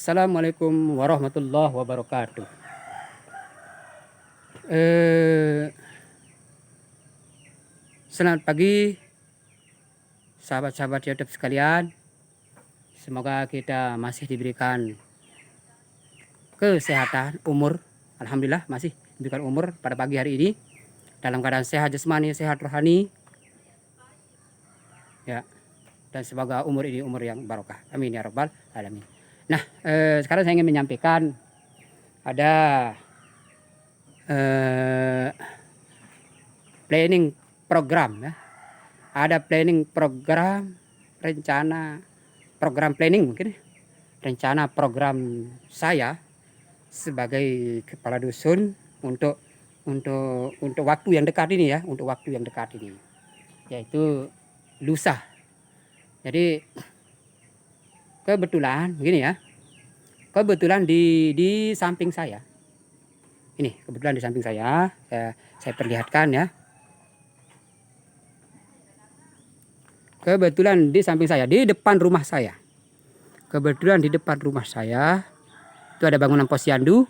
Assalamualaikum warahmatullahi wabarakatuh. Eh, Selamat pagi, sahabat-sahabat YouTube sekalian. Semoga kita masih diberikan kesehatan, umur. Alhamdulillah masih diberikan umur pada pagi hari ini dalam keadaan sehat jasmani, sehat rohani. Ya, dan semoga umur ini umur yang barokah. Amin ya rabbal alamin. Nah, sekarang saya ingin menyampaikan ada planning program ya. Ada planning program, rencana program planning mungkin ya. Rencana program saya sebagai kepala dusun untuk waktu yang dekat ini ya, untuk waktu yang dekat ini, yaitu lusa. Jadi kebetulan begini ya, kebetulan di samping saya ini, kebetulan di samping saya perlihatkan ya. Kebetulan di samping saya, di depan rumah saya. Kebetulan di depan rumah saya itu ada bangunan posyandu.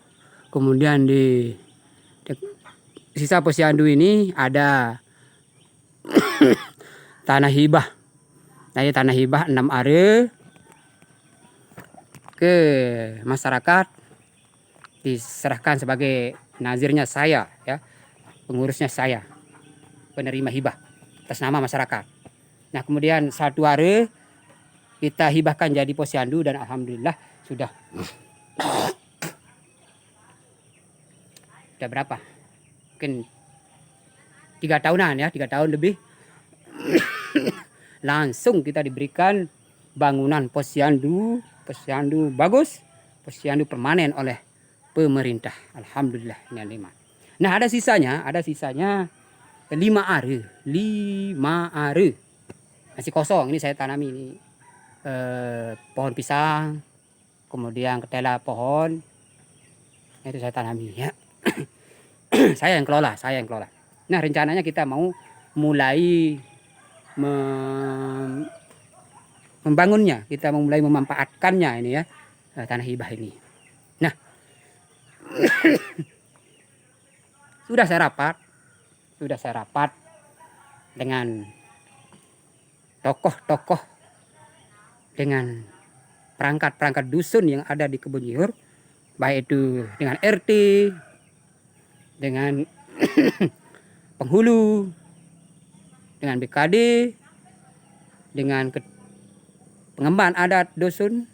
Kemudian di sisa posyandu ini ada tanah hibah. Nah, ini tanah hibah 6 are ke masyarakat, diserahkan sebagai nazirnya saya ya, pengurusnya saya, penerima hibah atas nama masyarakat. Nah, kemudian 1 are kita hibahkan jadi posyandu dan alhamdulillah sudah berapa? Mungkin 3 tahunan ya, 3 tahun lebih. Langsung kita diberikan bangunan posyandu bagus, posyandu permanen oleh pemerintah. Alhamdulillah nikmat. Nah, ada sisanya 5 are. Masih kosong, ini saya tanami ini pohon pisang, kemudian ketela pohon, itu saya tanami ya. saya yang kelola. Nah, rencananya kita mau mulai membangunnya, kita mau mulai memanfaatkannya ini ya, tanah hibah ini. Nah, sudah saya rapat dengan tokoh-tokoh, dengan perangkat dusun yang ada di Kebun Nyiur, baik itu dengan RT, dengan penghulu, dengan BKD, dengan pengemban adat dusun,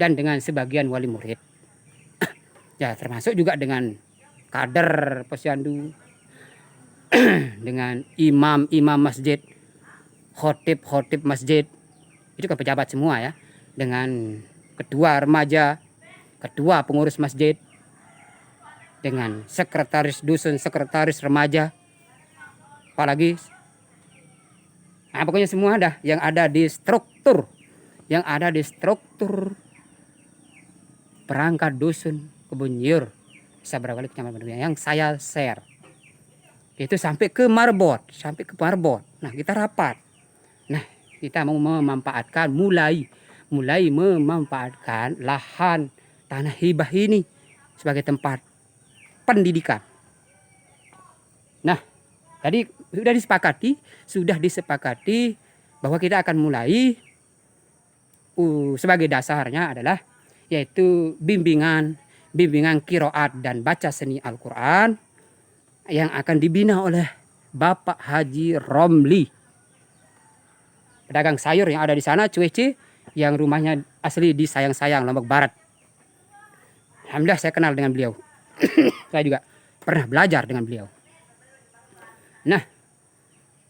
dan dengan sebagian wali murid. Ya, termasuk juga dengan kader posyandu, dengan imam masjid, khotib masjid, itu kan pejabat semua ya, dengan ketua remaja, ketua pengurus masjid, dengan sekretaris dusun, sekretaris remaja, apalagi, nah pokoknya semua ada yang ada di struktur, perangkat dusun Kebun Nyiur Sabrawali Kecamatan yang saya share. Itu sampai ke marbot. Nah, kita rapat. Nah, kita mau memanfaatkan, mulai memanfaatkan lahan tanah hibah ini sebagai tempat pendidikan. Nah, tadi sudah disepakati bahwa kita akan mulai sebagai dasarnya adalah yaitu bimbingan qiraat dan baca seni Al-Quran yang akan dibina oleh Bapak Haji Romli, pedagang sayur yang ada di sana, cuece, yang rumahnya asli di Sayang-Sayang, Lombok Barat. Alhamdulillah saya kenal dengan beliau. Saya juga pernah belajar dengan beliau. Nah,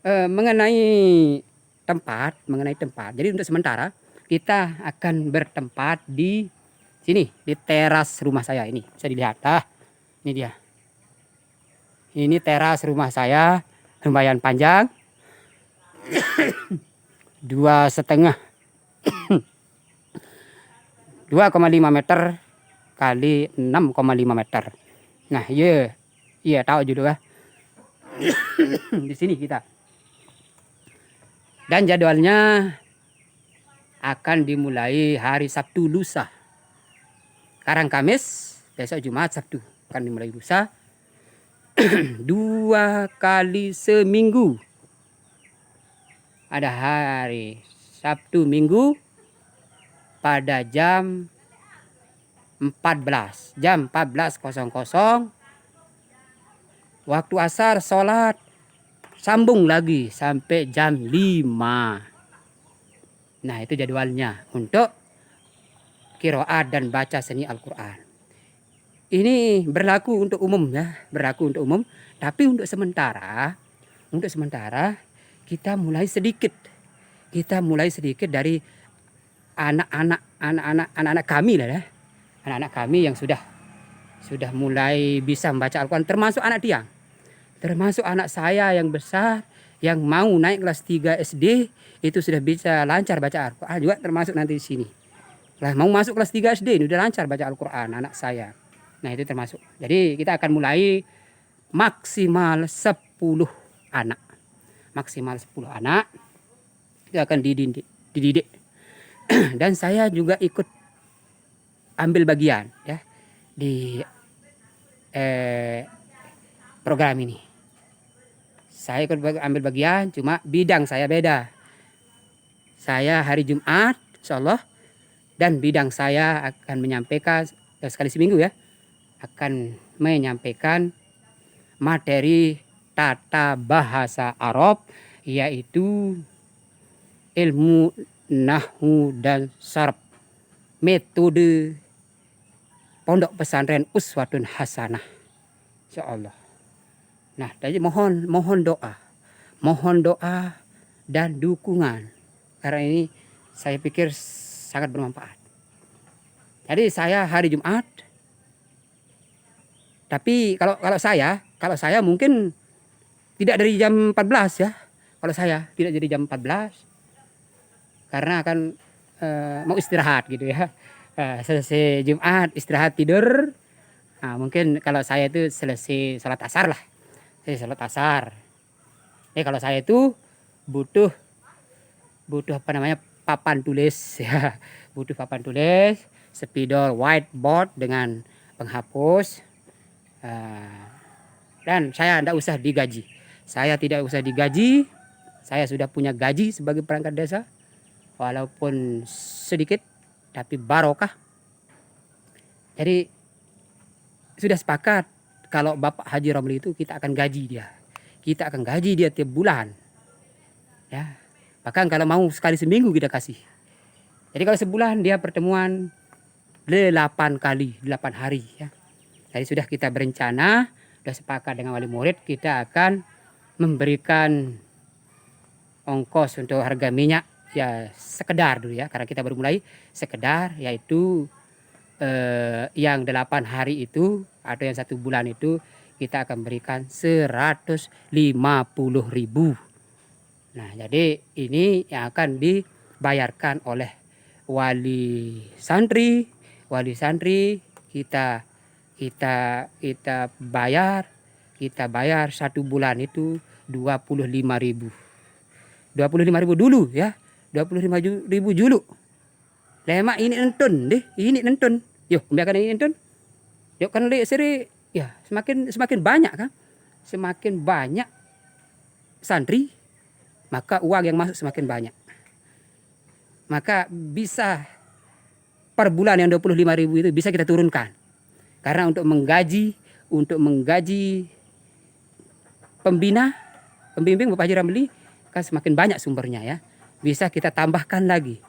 mengenai tempat, jadi untuk sementara kita akan bertempat di sini, di teras rumah saya ini. Bisa dilihat, ini dia. Ini teras rumah saya, lumayan panjang, 2,5 meter kali 6,5 meter. Nah, iya tahu juga. Di sini kita. Dan jadwalnya akan dimulai hari Sabtu lusa. Sekarang Kamis, besok Jumat, Sabtu akan dimulai lusa. 2 kali seminggu. Ada hari Sabtu Minggu pada jam 14. Jam 14.00 waktu asar sholat, sambung lagi sampai jam 5. Nah, itu jadwalnya untuk qiraat dan baca seni Al-Quran. Ini berlaku untuk umum ya, berlaku untuk umum. Tapi untuk sementara kita mulai sedikit. Kita mulai sedikit dari anak-anak kami lah ya. Anak-anak kami yang sudah mulai bisa membaca Al-Quran, termasuk anak Tiang. Termasuk anak saya yang besar yang mau naik kelas 3 SD itu sudah bisa lancar baca Al-Quran juga, termasuk nanti di sini. Lah mau masuk kelas 3 SD ini udah lancar baca Al-Quran anak saya. Nah, itu termasuk. Jadi kita akan mulai maksimal 10 anak. Maksimal 10 anak itu akan dididik. Dan saya juga ikut ambil bagian ya di program ini. Saya ikut ambil bagian, cuma bidang saya beda. Saya hari Jumat, insyaallah, dan bidang saya akan menyampaikan sekali seminggu ya, akan menyampaikan materi tata bahasa Arab, yaitu ilmu nahwu dan sarf, metode pondok pesantren Uswatun Hasanah, insyaallah. Nah, jadi mohon doa dan dukungan, karena ini saya pikir sangat bermanfaat. Jadi saya hari Jumat, tapi kalau saya mungkin tidak dari jam 14 ya. Kalau saya tidak dari jam 14 karena akan mau istirahat gitu ya. Selesai Jumat istirahat tidur. Nah, mungkin kalau saya itu selesai salat asar lah. Salat asar. Kalau saya itu butuh apa namanya, papan tulis ya. Butuh papan tulis, spidol, whiteboard dengan penghapus. Dan saya tidak usah digaji. Saya tidak usah digaji. Saya sudah punya gaji sebagai perangkat desa, walaupun sedikit tapi barokah. Jadi sudah sepakat kalau Bapak Haji Romli itu kita akan gaji dia. Kita akan gaji dia tiap bulan. Ya. Bahkan kalau mau sekali seminggu kita kasih. Jadi kalau sebulan dia pertemuan 8 kali, 8 hari ya. Jadi sudah kita berencana, sudah sepakat dengan wali murid, kita akan memberikan ongkos untuk harga minyak ya sekedar dulu ya, karena kita baru mulai sekedar, yaitu yang 8 hari itu atau yang 1 bulan itu kita akan berikan 150.000. Nah, jadi ini yang akan dibayarkan oleh wali santri kita bayar 1 bulan itu 25.000. 25.000 dulu ya. 25.000 dulu. Lemak ini entun deh, ini entun. Yuk, biarkan ini entun. Yuk kan lihat seri ya, semakin banyak kan? Semakin banyak santri, maka uang yang masuk semakin banyak. Maka bisa per bulan yang 25.000 itu bisa kita turunkan. Karena untuk menggaji pembimbing Bapak Haji Ramli kan semakin banyak sumbernya ya. Bisa kita tambahkan lagi.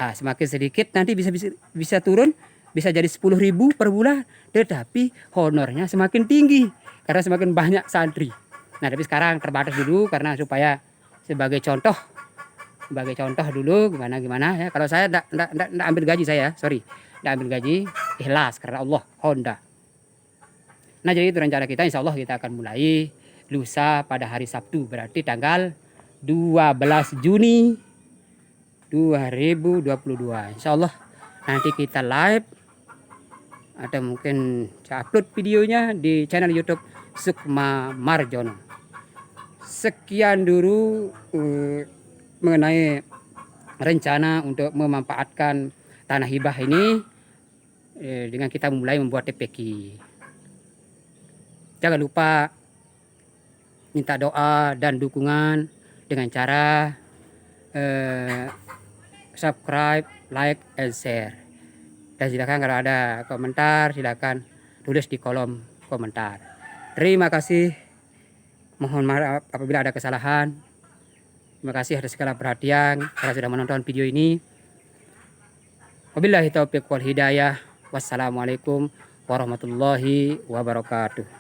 Semakin sedikit nanti bisa turun, bisa jadi 10.000 per bulan, tetapi honornya semakin tinggi karena semakin banyak santri. Nah, tapi sekarang terbatas dulu karena supaya sebagai contoh dulu gimana ya. Kalau saya enggak ambil gaji saya, enggak ambil gaji, ikhlas karena Allah, Honda. Nah, jadi itu rencana kita, insya Allah kita akan mulai lusa pada hari Sabtu, berarti tanggal 12 Juni 2022. Insya Allah nanti kita live atau mungkin saya upload videonya di channel YouTube Sukma Marjono. Sekian dulu mengenai rencana untuk memanfaatkan tanah hibah ini dengan kita mulai membuat TPQ. Jangan lupa minta doa dan dukungan dengan cara subscribe, like, and share. Dan silakan kalau ada komentar silakan tulis di kolom komentar. Terima kasih. Mohon maaf apabila ada kesalahan. Terima kasih atas segala perhatian karena sudah menonton video ini. Wabillahi taufiq wal hidayah. Wassalamualaikum warahmatullahi wabarakatuh.